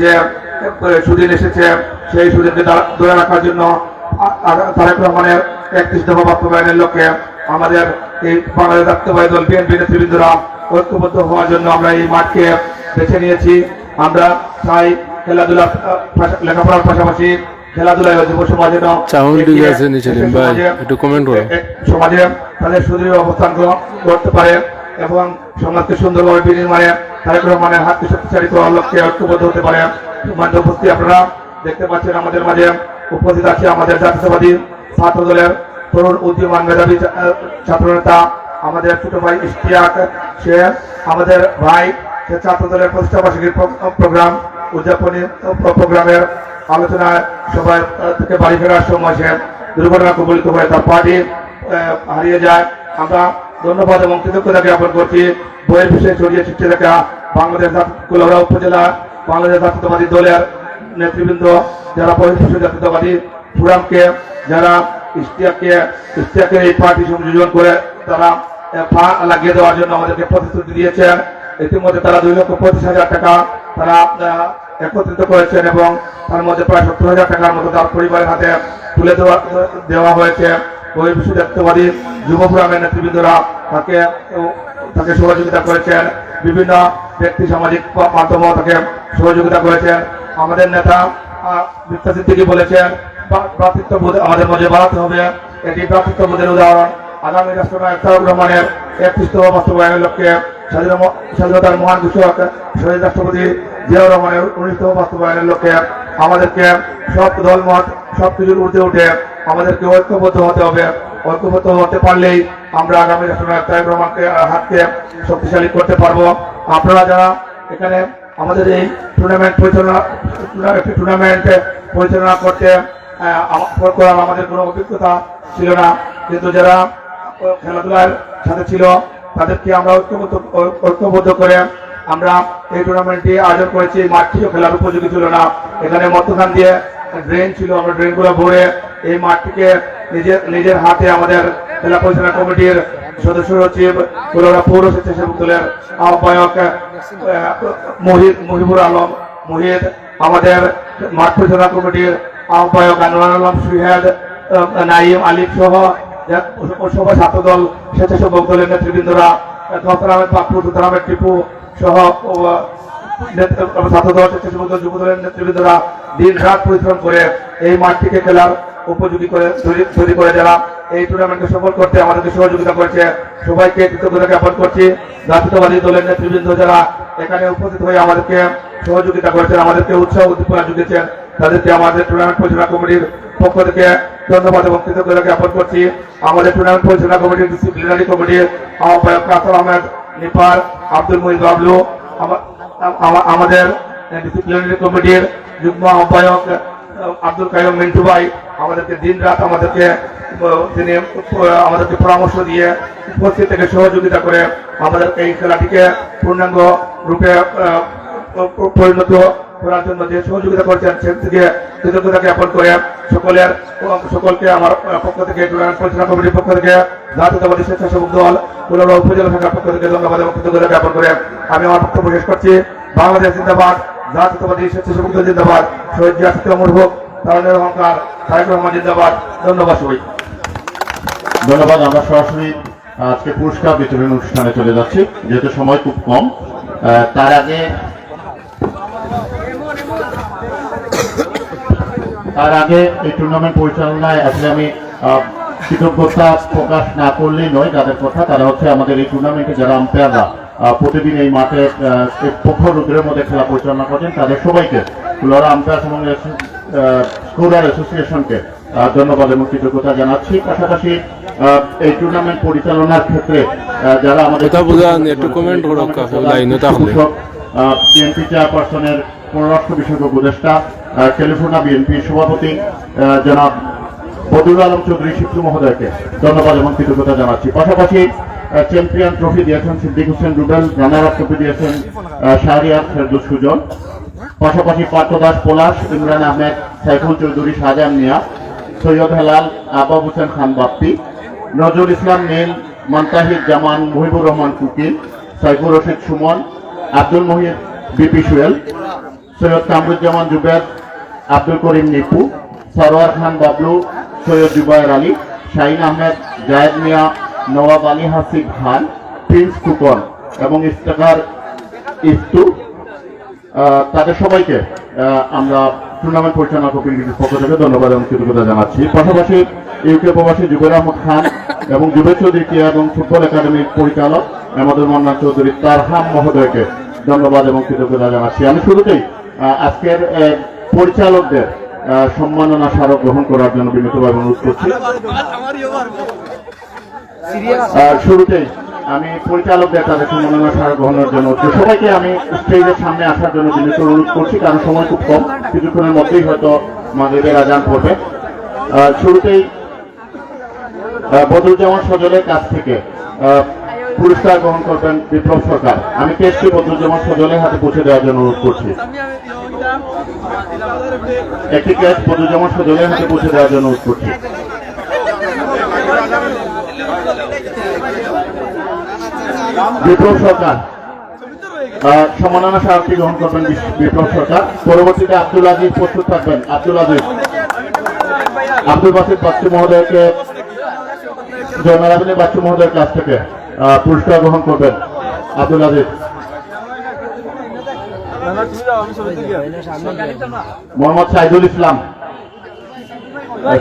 যে সুদিন এসেছে, সেই সুদিনকে ধরে রাখার জন্য তারেক রহমানের 31 দফা বাস্তবায়নের লক্ষ্যে আমাদের এই বাংলাদেশ জাতীয়তাবাদী দল বিএনপি নেতৃবৃন্দরা ঐক্যবদ্ধ হওয়ার জন্য আমরা এই মাঠকে বেছে নিয়েছি। আমরা চাই খেলাধুলা লেখাপড়ার পাশাপাশি খেলাধুলায় যুব সমাজে সমাজে তাদের সুদৃঢ় অবস্থান করতে পারে এবং সমাজকে সুন্দরভাবে বিনির্মাণে তারেক রহমানের হাতকে শক্তিশালী করার লক্ষ্যে ঐক্যবদ্ধ হতে পারে। সম্মানিত উপস্থিতি, আপনারা দেখতে পাচ্ছেন আমাদের মাঝে উপস্থিত আছে আমাদের জাতীয়তাবাদী ছাত্র দলের তরুণ উদ্যমান মেধাবী ছাত্র নেতা আমাদের ছোট ভাই ইশতিয়াক। সে আমাদের ভাই, সে ছাত্র দলের প্রতিষ্ঠাবার্ষিকী প্রোগ্রাম উদযাপনী প্রোগ্রামের আলোচনায় সবাই থেকে বাড়ি ফেরার সময় সে দুর্ঘটনা কবলিত হয়ে তার পার্টি হারিয়ে যায়। আমরা ধন্যবাদ এবং কৃতজ্ঞতা জ্ঞাপন করছি বইয়ের বিষয়ে ছড়িয়ে ছিটিয়ে থাকা বাংলাদেশ কুলাউড়া উপজেলা বাংলাদেশ জাতীয়তাবাদী দলের নেতৃবৃন্দ, যারা বহির্বিশ্ব জাতীয়তাবাদী ফোরামকে, যারা ইশতিয়াকের এই পার্টি সংযোজন করে তারা পা লাগিয়ে দেওয়ার জন্য আমাদেরকে প্রতিশ্রুতি দিয়েছেন। ইতিমধ্যে তারা 2,25,000 টাকা তারা একত্রিত করেছেন এবং তার মধ্যে প্রায় 70,000 টাকার মতো তার পরিবারের হাতে তুলে দেওয়া হয়েছে। বহির্বিশ্ব জাতীয়তাবাদী যুব ফোরামের নেতৃবৃন্দরা তাকে সহযোগিতা করেছেন, বিভিন্ন ব্যক্তি সামাজিক মাধ্যমে তাকে সহযোগিতা করেছেন। আমাদের নেতা মিফতা সিদ্দিকী বলেছেন ভ্রাতৃত্ববোধ আমাদের মধ্যে বাড়াতে হবে। এটি ভ্রাতৃত্ববোধের উদাহরণ। আগামী রাষ্ট্রনায়ক তারেক রহমানের 31তম বাস্তবায়নের লক্ষ্যে স্বাধীনতার মহান ঘোষক শহীদ রাষ্ট্রপতি জিয়াউর রহমানের 19তম বাস্তবায়নের লক্ষ্যে আমাদেরকে সব দলমত সবকিছুর ঊর্ধ্বে উঠে আমাদেরকে ঐক্যবদ্ধ হতে হবে। ঐক্যবদ্ধ হতে পারলেই আমরা আগামী রাষ্ট্রনায়ক তারেক রহমানকে হাতকে শক্তিশালী করতে পারবো। আপনারা যারা এখানে আমাদের এই টুর্নামেন্ট পরিচালনা করতে করার আমাদের কোনো অভিজ্ঞতা ছিল না, কিন্তু যারা খেলাধুলার সাথে ছিল তাদেরকে আমরা ঐক্যবদ্ধ করে আমরা এই টুর্নামেন্টটি আয়োজন করেছি। মাঠটিও খেলার উপযোগী ছিল না, এখানে মধ্যখান দিয়ে ড্রেন ছিল। আমরা ড্রেনগুলো ভরে এই মাঠটিকে নিজের হাতে আমাদের জেলা পরিচালনা কমিটির সদস্য সচিব কুলাউড়া পৌর স্বেচ্ছাসেবক দলের আহ্বায়ক মহিবুর আলম মুহিদ, আমাদের মাঠ পরিচালনা কমিটির আহ্বায়ক আনোয়ার আলম সুহেদ, নাইম আলিফ সহ সবাই ছাত্র দল স্বেচ্ছাসেবক দলের নেতৃবৃন্দরা, কাউসার আহমেদ পাপ্পু, সুলতান আহমেদ টিপু সহ ছাত্র দল স্বেচ্ছাসেবক দল যুব দলের নেতৃবৃন্দরা দিন রাত পরিশ্রম করে এই মাঠটিকে খেলার উপযোগী করে তৈরি করে যারা এই টুর্নামেন্টকে সফল করতে আমাদেরকে সহযোগিতা করেছে, সবাইকে কৃতজ্ঞতা জ্ঞাপন করছি। জাতীয়তাবাদী দলের নেতৃবৃন্দ যারা এখানে উপস্থিত হয়ে আমাদেরকে সহযোগিতা করেছেন, আমাদেরকে উৎসাহ উদ্দীপনা যুগিয়েছেন, তাদেরকে আমাদের টুর্নামেন্ট পরিচালনা কমিটির পক্ষ থেকে ধন্যবাদ এবং কৃতজ্ঞতা জ্ঞাপন করছি। আমাদের টুর্নামেন্ট পরিচালনা কমিটির ডিসিপ্লিনারি কমিটির আহ্বায়ক কাউসার আহমেদ নিপার, আব্দুল মুহিদ বাবলু, আমাদের ডিসিপ্লিনারি কমিটির যুগ্ম আহ্বায়ক আব্দুল কাইম মিন্টু ভাই আমাদেরকে দিন রাত তিনি আমাদেরকে পরামর্শ দিয়ে উপস্থিত থেকে সহযোগিতা করে আমাদের এই খেলাটিকে পূর্ণাঙ্গ রূপে পরিণত করার জন্য যে সহযোগিতা করছেন সে থেকে কৃতজ্ঞতা জ্ঞাপন করে সকলকে আমার পক্ষ থেকে টুর্নামেন্ট পরিচালনা কমিটির পক্ষ থেকে জাতীয়তাবাদী স্বেচ্ছাসেবক দল কুলাউড়া উপজেলা শাখার পক্ষ থেকে ধন্যবাদ এবং কৃতজ্ঞতা জ্ঞাপন করে আমি আমার বক্তব্য শেষ করছি। বাংলাদেশ জিন্দাবাদ, জাতীয়তাবাদী স্বেচ্ছাসেবক দল জিন্দাবাদ, শহীদ জাতীয় মুরহুব তারুণের অহংকার তারেক রহমান জিন্দাবাদ। ধন্যবাদ সবাই। ধন্যবাদ। আমরা সরাসরি আজকে পুরস্কার বিতরণ অনুষ্ঠানে চলে যাচ্ছি, যেহেতু সময় খুব কম। তার আগে এই টুর্নামেন্ট পরিচালনায় আসলে আমি কৃতজ্ঞতা প্রকাশ না করলেই নয়। যাদের কথা তারা হচ্ছে আমাদের এই টুর্নামেন্টে যারা আম্পায়াররা প্রতিদিন এই মাঠে পক্ষ রুদ্রের মধ্যে খেলা পরিচালনা করেন, তাদের সবাইকে কুলাউড়া আম্পায়ার এবং স্কোরার অ্যাসোসিয়েশনকে ধন্যবাদ এবং কৃতজ্ঞতা জানাচ্ছি। পাশাপাশি এই টুর্নামেন্ট পরিচালনার ক্ষেত্রে যারা আমাদের বিএনপি চেয়ারপারসনের পররাষ্ট্র বিষয়ক উপদেষ্টা, ক্যালিফোর্নিয়া বিএনপির সভাপতি জনাব বদরুল আলম চৌধুরী শিবলু মহোদয়কে ধন্যবাদ এবং কৃতজ্ঞতা জানাচ্ছি। পাশাপাশি চ্যাম্পিয়ন ট্রফি দিয়েছেন Siddique Hossain Rubel, runner up trophy দিয়েছেন শাহরিয়ার ফেরদৌস সুজন, পাশাপাশি পার্থদাস পলাশ, ইমরান আহমেদ, সাইফুল চৌধুরী, শাহজাহান মিয়া, সৈয়দ হেলাল, আবাব হোসেন খান বাপ্পি, নজরুল ইসলাম নীল, মান্তাহিদ জামান, মুহিবুর রহমান কুকিল, সাইফুর রশিদ সুমন, আব্দুল মহিদ বিপি সুয়েল, সৈয়দ কামরুজ্জামান জুবেদ, আব্দুল করিম নিপু, সরোয়ার খান বাবলু, সৈয়দ জুবায়ের আলী, শাহিন আহমেদ, জায়েদ মিয়া, নওয়াব আলী হাসিব খান, প্রিন্স কুকন, এবং ইফতেখার ইফতু, তাদের সবাইকে আমরা টুর্নামেন্ট পরিচালনা কমিটির পক্ষ থেকে ধন্যবাদ এবং কৃতজ্ঞতা জানাচ্ছি। পাশাপাশি ইউকে প্রবাসী জুবের আহমদ খান এবং জুবের চৌধুরী ক্রীড়া এবং ফুটবল একাডেমির পরিচালক আমাদের মন্নান চৌধুরী তারহাম মহোদয়কে ধন্যবাদ এবং কৃতজ্ঞতা জানাচ্ছি। আমি শুরুতেই আজকের পরিচালকদের সম্মাননা স্মারক গ্রহণ করার জন্য বিনীতভাবে অনুরোধ করছি। শুরুতেই আমি পরিচালকদের তাদের সম্মাননা স্মারক গ্রহণের জন্য সবাইকে আমি স্টেজের সামনে আসার জন্য বিনীত অনুরোধ করছি, কারণ সময় খুব কম, কিছুক্ষণের মধ্যেই হয়তো মাগরিবের আজান পড়বে। শুরুতেই বদরুজ্জামান সজলের কাছ থেকে পুরস্কার গ্রহণ করবেন বিপ্লব সরকার। আমি কেসটি বদরুজ্জামান সজলের হাতে পৌঁছে দেওয়ার জন্য অনুরোধ করছি। একটি কেস বদরুজ্জামান সজলের হাতে পৌঁছে দেওয়ার জন্য অনুরোধ করছি। বিপ্লব সরকার সম্মাননা স্মারকটি গ্রহণ করবেন বিপ্লব সরকার। পরবর্তীতে আব্দুল আজিজ প্রস্তুত থাকবেন। আব্দুল আজিজ আব্দুল বাসিদ বাচ্চু মহোদয়কে জয়নাল আবেদিন বাচ্চু মহোদয়ের কাছ থেকে পুরস্কার গ্রহণ করবেন আব্দুল আজিজ। মোহাম্মদ সাইদুল ইসলাম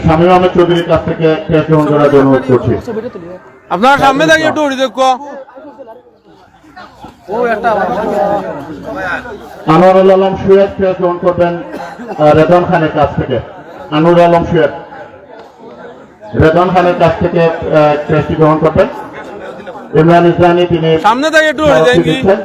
শামীম আহমেদ চৌধুরীর কাছ থেকে ক্রেস্ট গ্রহণ করার জন্য অনুরোধ করছি। আপনার সামনে দাঁড়িয়ে একটু দেখো। আনোয়ারুল আলম সুয়েদ ক্রেস্ট গ্রহণ করবেন রেদওয়ান খানের কাছ থেকে। আনোয়ারুল আলম সুয়েদ রেদওয়ান খানের কাছ থেকে ক্রেস্টটি গ্রহণ করবেন। ইমরান ইসলামী তিনি সামনে দাঁড়িয়ে একটু দিচ্ছেন।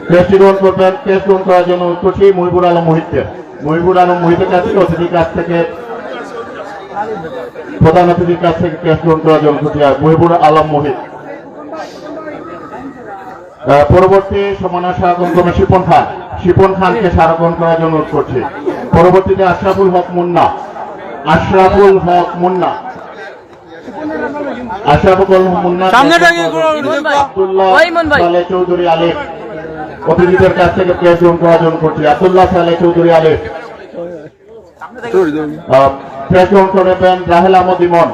ক্রেস্টটি গ্রহণ করবেন, ক্রেস্ট গ্রহণ করার জন্য অনুরোধ করছি মহিবুর আলম মুহিতকে। মহিবুর আলম মুহিতের কাছ থেকে অতিথির কাছ থেকে প্রধান অতিথির কাছ থেকে ক্রেস্ট গ্রহণ করার জন্য অনুরোধ করছি মহিবুর আলম মুহিত। পরবর্তী সম্মাননা স্মারক গ্রহণ করবেন শিপন খান। শিপন খানকে স্মারক গ্রহণ করার জন্য অনুরোধ করছি। পরবর্তীতে আশরাফুল হক মুন্না। আশরাফুল হক মুন্না আশরাফুল হক মুন্না আব্দুল্লাহ সালেহ চৌধুরী আলিফ অতিথিদের কাছ থেকে ক্রেস্ট গ্রহণ করার জন্য করছি। আব্দুল্লাহ সালেহ চৌধুরী আলিফ ক্রেস্ট গ্রহণ করবেন রাহেল আহমদ ইমন।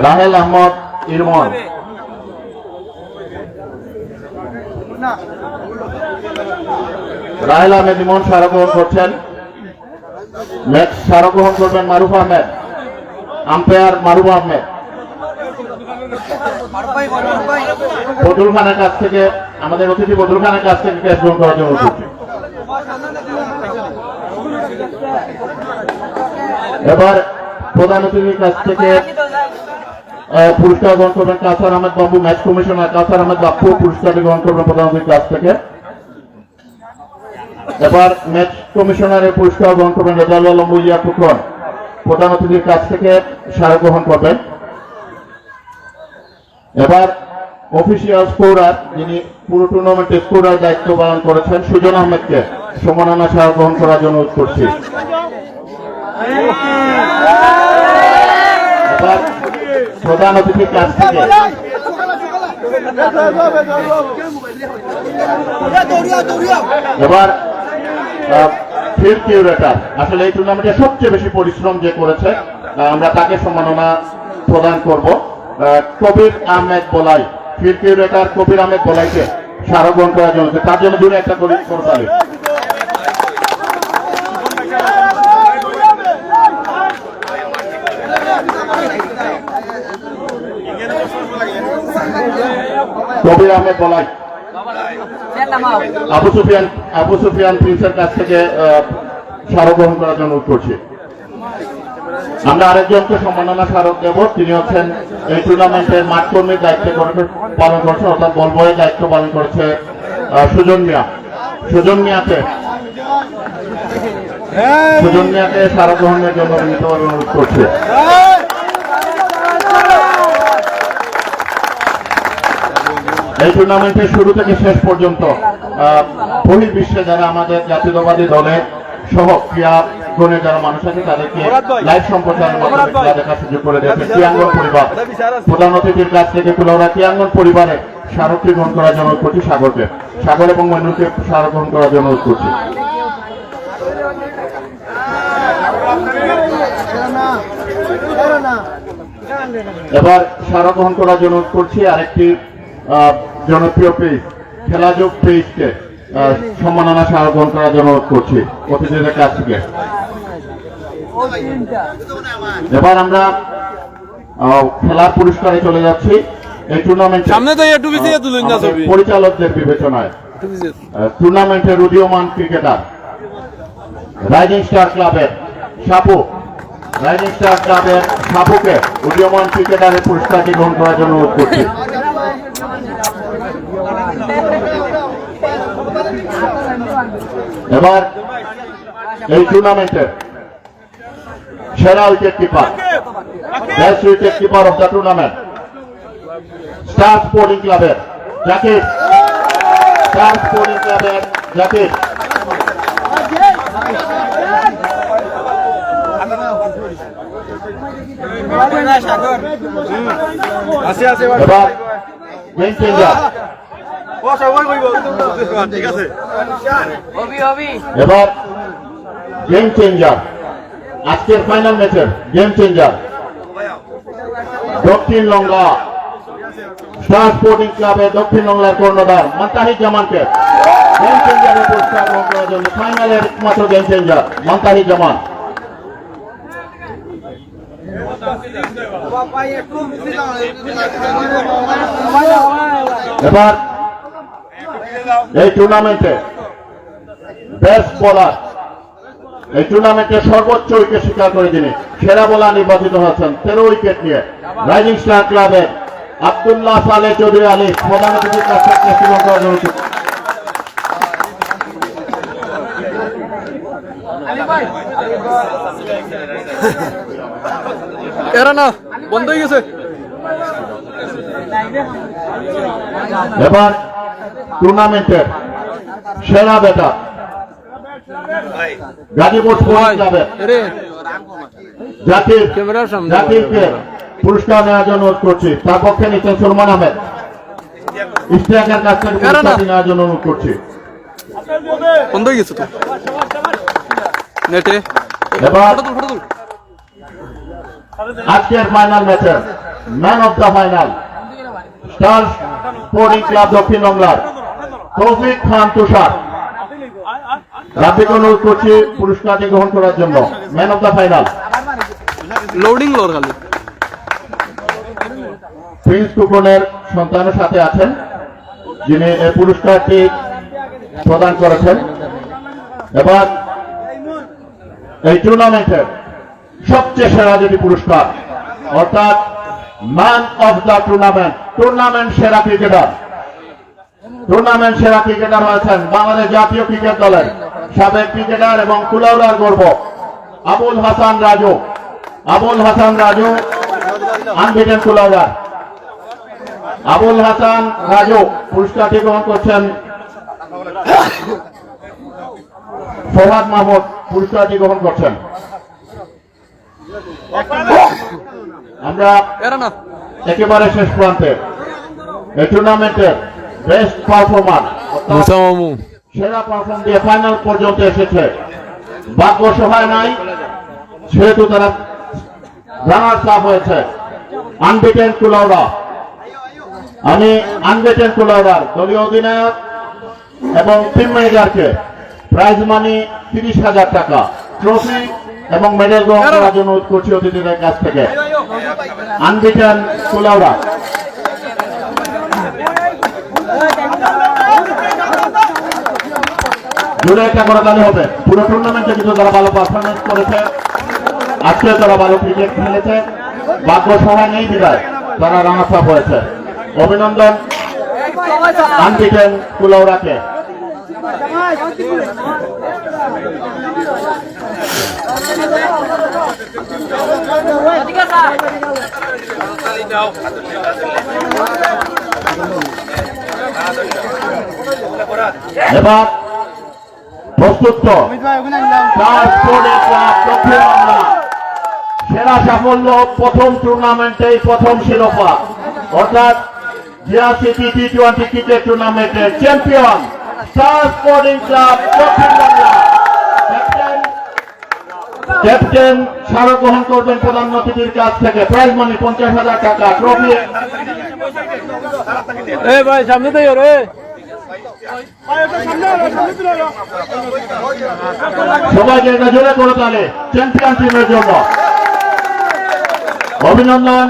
রাহেল আহমদ ইরমন। রাহেল আহমেদ ইমন স্মারক গ্রহণ করছেন। নেক্সট স্মারক গ্রহণ করবেন মারুফ আহমেদ। আম্পায়ার মারুফ আহমেদ। বদরুল খানের কাছ থেকে আমাদের অতিথি বদরুল খানের কাছ থেকে ক্রেস্ট গ্রহণ করার জন্য অনুরোধ করছি। এবার প্রধান অতিথির কাছ থেকে পুরস্কার গ্রহণ করবেন কাউসার আহমেদ বাবু। ম্যাচ কমিশনার কাউসার আহমেদ বাপ্পু পুরস্কারটি গ্রহণ করবেন প্রধান অতিথির কাছ থেকে। এবার ম্যাচ কমিশনারের পুরস্কার গ্রহণ করবেন রেজাউল আলম মুজিয়া ফুকন। প্রধান অতিথির কাছ থেকে স্মারক গ্রহণ করবেন। এবার অফিসিয়াল স্কোরার, যিনি পুরো টুর্নামেন্টে স্কোরার দায়িত্ব পালন করেছেন, সুজন আহমেদকে সম্মাননা স্মারক গ্রহণ করার জন্য অনুরোধ করছি। এবার প্রধান অতিথির কাছ থেকে এবার ফিল্ড কিউরেটর, আসলে এই টুর্নামেন্টে সবচেয়ে বেশি পরিশ্রম যে করেছে আমরা তাকে সম্মাননা প্রদান করব। কবির আহমেদ বলাই, ফিল্ড কিউরেটর কবির আহমেদ বলাইকে স্মারক গ্রহণ করার জন্য, তার জন্য দূরে একটা করতালি। কবির আহমেদ বলাই আবু সুফিয়ান প্রিন্সের কাছ থেকে স্মারক গ্রহণ করার জন্য অনুরোধ করছি। আমরা আরেকজনকে সম্মাননা স্মারক দেব, তিনি হচ্ছেন এই টুর্নামেন্টের মাঠ কর্মীর দায়িত্ব পালন করছে, অর্থাৎ বল বয়ের দায়িত্ব পালন করেছে সুজন মিয়া। সুজন মিয়াকে স্মারক গ্রহণের জন্য বিনীতভাবে অনুরোধ করছে। এই টুর্নামেন্টের শুরু থেকে শেষ পর্যন্ত বহির্বিশ্বে যারা আমাদের জাতীয়তাবাদী দলের সহ ক্রীড়াগণের যারা মানুষ আছে তাদেরকে লাইভ সম্প্রচারের মাধ্যমে খেলা দেখার সুযোগ করে দিয়েছে ক্রীড়াঙ্গন পরিবার। প্রধান অতিথির কাছ থেকে কুলাউড়া ক্রীড়াঙ্গন পরিবারের স্মারকটি গ্রহণ করার জন্য করছি সাগরকে, সাগর এবং মইনুলকে স্মারক গ্রহণ করার জন্য করছি। এবার সারা গ্রহণ করার জন্য অনুরোধ করছি আরেকটি জনপ্রিয় পেজ খেলাযোগ পেজকে সম্মাননা সারা গ্রহণ করার জন্য অনুরোধ করছি অতিথিদের কাছ থেকে। এবার আমরা খেলার পুরস্কারে চলে যাচ্ছি। এই টুর্নামেন্ট পরিচালকদের বিবেচনায় টুর্নামেন্টের উদীয়মান ক্রিকেটার রাইজিং স্টার ক্লাবের সাপুকে উদীয়মান ক্রিকেটারের পুরস্কারটি গ্রহণ করার জন্য অনুরোধ করছি। এবার এই টুর্নামেন্টের সেরা wicket keeper, best wicket keeper of the tournament star sporting ক্লাবের জাকির, এবার গেম চেঞ্জার, এবার গেম চেঞ্জার আজকের ফাইনাল ম্যাচের গেম চেঞ্জার দক্ষিণ লঙ্কা স্টার স্পোর্টিং ক্লাবের দক্ষিণ বাংলার কর্ণধার মন্তাহিদ জামানকে গেম চেঞ্জারের পুরস্কার গ্রহণ করার জন্য ফাইনালের একমাত্র গেম চেঞ্জার মন্তাহিদ জামান। এবার এই টুর্নামেন্টে বেস্ট বোলার, এই টুর্নামেন্টে সর্বোচ্চ উইকেট শিকার করে তিনি সেরা বোলার নির্বাচিত হয়েছেন 13 উইকেট নিয়ে রাইজিং স্টার ক্লাবের আব্দুল্লাহ সালে চৌধুরী আলী প্রধান অতিথির কাছ থেকে গ্রহণ করার জন্য। বন্ধ হয়ে গেছে। এবার টুর্নামেন্টের সেরা ব্যাটার গাজীপুর স্পোর্টিং ক্লাবের জাকিরকে পুরস্কার নেওয়ার জন্য অনুরোধ করছি। তার পক্ষে নিচ্ছেন সুলমান আহমেদ, ইশতিয়াকের কাছ থেকে পুরস্কারটি নেওয়ার জন্য অনুরোধ করছি। বন্ধ হয়ে গেছে তো নেটে। এবার আজকের ফাইনাল ম্যাচের man of the final star sporting club দক্ষিণ বাংলার তৌফিক খান তুষার, রাব্বিকে অনুরোধ করছি পুরস্কারটি গ্রহণ করার জন্য। ম্যান অফ দ্য ফাইনাল লোডিং লোর খালি প্রিন্স কুপনের সন্তানের সাথে আছেন যিনি এই পুরস্কারটি প্রদান করেছেন। এবার এই টুর্নামেন্টের সবচেয়ে সেরা যেটি পুরস্কার অর্থাৎ ম্যান অফ দ্য টুর্নামেন্ট সেরা ক্রিকেটার হয়েছেন বাংলাদেশ জাতীয় ক্রিকেট দলের সাবেক ক্রিকেটার এবং কুলাউড়ার গর্ব আবুল হাসান রাজু আনবিটেন কুলাউড়ার আবুল হাসান রাজু পুরস্কারটি গ্রহণ করছেন। ফরহাদ মাহমুদ পুরস্কারটি গ্রহণ করছেন। আমরা একেবারে শেষ প্রান্তে এই টুর্নামেন্টের বেস্ট পারফরমার সেরা পারফর্ম দিয়ে ফাইনাল পর্যন্ত এসেছে। ভাগ্য সহায় নাই সেহেতু তারা রানার্স আপ হয়েছে আনবিটেন কুলাউড়া। আমি আনবিটেন কুলাউড়ার দলীয় অধিনায়ক এবং টিম ম্যানেজারকে প্রাইজ মানি 30,000 টাকা, ট্রফি এবং মেডেল গ্রহণ করার জন্য অনুরোধ করছি অতিথিদের কাছ থেকে। আনবিটেন কুলাউড়া জুড়ে একটা করে তাহলে হবে। পুরো টুর্নামেন্টে কিন্তু তারা ভালো পারফরমেন্স করেছে, আজকে তারা ভালো ক্রিকেট খেলেছে, ভাগ্য সহায় নেই বিদায় তারা রানার্স আপ হয়েছে। অভিনন্দন আনবিটেন কুলাউড়াকে। এবার প্রস্তুত সেরা সাফল্য প্রথম টুর্নামেন্টে প্রথম শিরোপা অর্থাৎ জিয়া সিটি টি20 ক্রিকেট টুর্নামেন্টের চ্যাম্পিয়ন স্টার স্পোর্টিং ক্লাব দক্ষিণ বাংলা। ক্যাপ্টেন ক্যাপ্টেন স্মারক গ্রহণ করবেন প্রধান অতিথির কাছ থেকে। প্রাইজ মানি 50,000 টাকা, ট্রফি। সবাইকে এটা জোরে করে তালে চ্যাম্পিয়ন টিমের জন্য। অভিনন্দন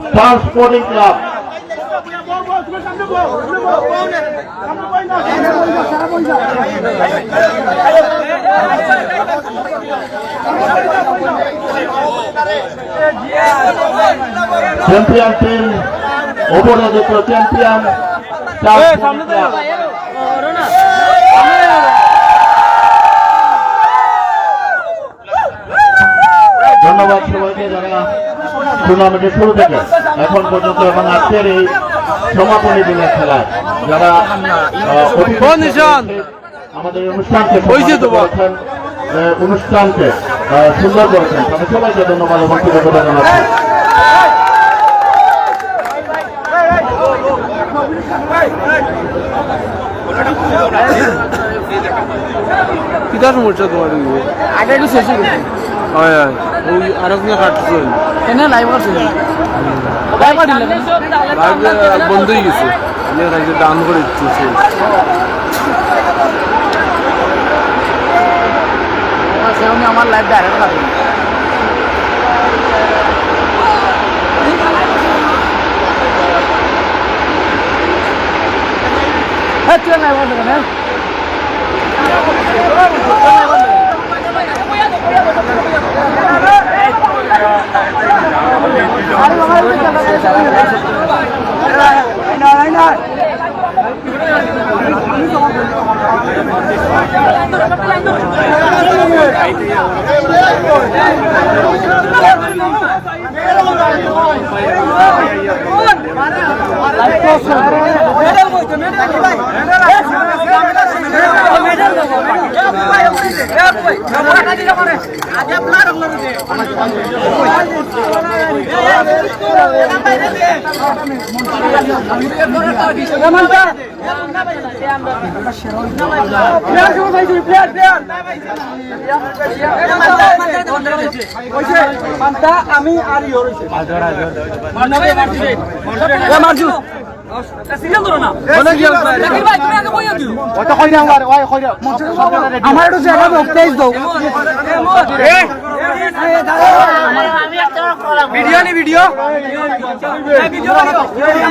star sporting club. Champion team উপরাজিত চ্যাম্পিয়ন স্টার স্পোর্টিং ক্লাব। ধন্যবাদ সবাইকে যারা টুর্নামেন্টের শুরু থেকে এখন পর্যন্ত এবং আজকের এই সমাপনী দিনের খেলায় যারা আমাদের অনুষ্ঠানকে করেছেন, অনুষ্ঠানকে সুন্দর করেছেন, তাদের সবাইকে ধন্যবাদ এবং কৃতজ্ঞতা জানাচ্ছি। আগে একটু শেষ হয়ে গেছে। হয় হয় ওই আর এক কাটছে এনে লাইভ করছে লাইভ বন্ধ হয়ে গেছে ডাউন করে দিচ্ছে আমার লাইভ ডাইরেক্ট পাবে হ্যাঁ তুই লাইভ করছে কেন আমি আর আমার একটু জায়গা প্লেস দাও ভিডিও নি ভিডিও ভিডিও ভিডিও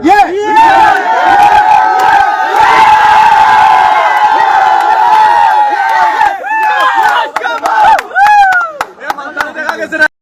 Yeah!